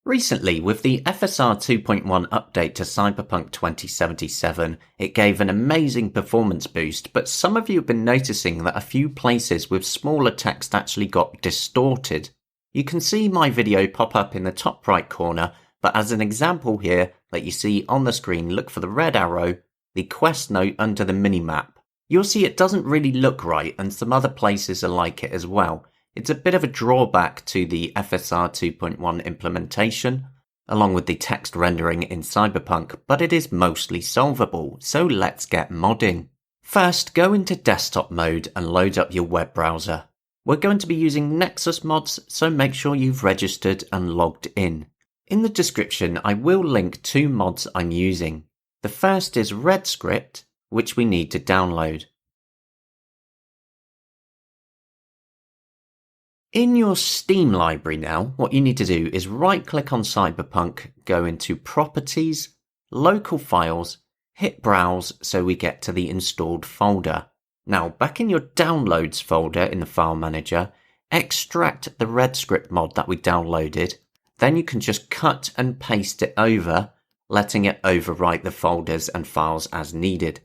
Recently, with the FSR 2.1 update to Cyberpunk 2077, it gave an amazing performance boost, but some of you have been noticing that a few places with smaller text actually got distorted. You can see my video pop up in the top right corner, but as an example here that you see on the screen, look for the red arrow, the quest note under the minimap. You'll see it doesn't really look right, and some other places are like it as well. It's a bit of a drawback to the FSR 2.1 implementation, along with the text rendering in Cyberpunk, but it is mostly solvable, so let's get modding. First, go into desktop mode and load up your web browser. We're going to be using Nexus mods, so make sure you've registered and logged in. In the description, I will link two mods I'm using. The first is RedScript, which we need to download. In your Steam library now, what you need to do is right-click on Cyberpunk, go into Properties, Local Files, hit Browse so we get to the installed folder. Now, back in your Downloads folder in the File Manager, extract the RedScript mod that we downloaded. Then you can just cut and paste it over, letting it overwrite the folders and files as needed.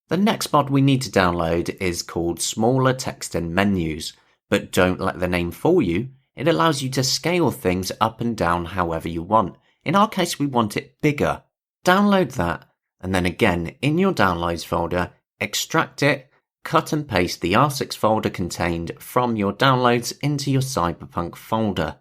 The next mod we need to download is called Smaller Text and Menus, but don't let the name fool you. It allows you to scale things up and down however you want. In our case, we want it bigger. Download that, and then again, in your Downloads folder, extract it, cut and paste the R6 folder contained from your downloads into your Cyberpunk folder.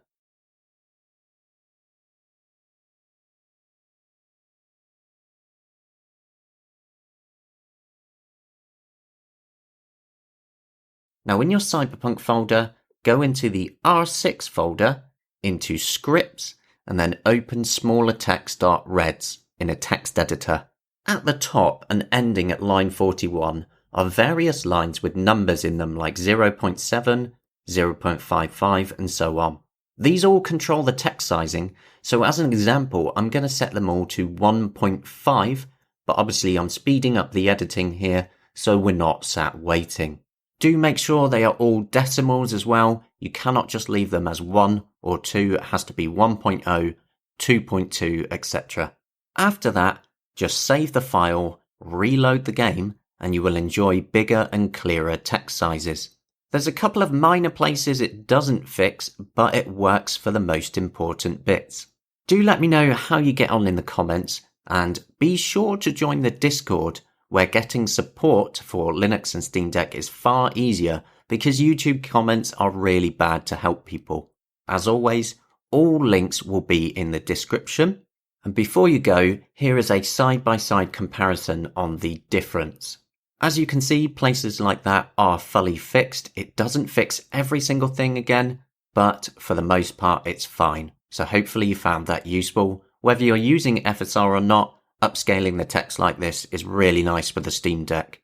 Now in your Cyberpunk folder, go into the R6 folder, into Scripts, and then open smallertext.reds in a text editor. At the top and ending at line 41 are various lines with numbers in them like 0.7, 0.55 and so on. These all control the text sizing, so as an example I'm going to set them all to 1.5, but obviously I'm speeding up the editing here so we're not sat waiting. Do make sure they are all decimals as well. You cannot just leave them as 1 or 2. It has to be 1.0, 2.2, etc. After that, just save the file, reload the game, and you will enjoy bigger and clearer text sizes. There's a couple of minor places it doesn't fix, but it works for the most important bits. Do let me know how you get on in the comments, and be sure to join the Discord, where getting support for Linux and Steam Deck is far easier because YouTube comments are really bad to help people. As always, all links will be in the description. And before you go, here is a side-by-side comparison on the difference. As you can see, places like that are fully fixed. It doesn't fix every single thing again, but for the most part, it's fine. So hopefully you found that useful. Whether you're using FSR or not, upscaling the text like this is really nice for the Steam Deck.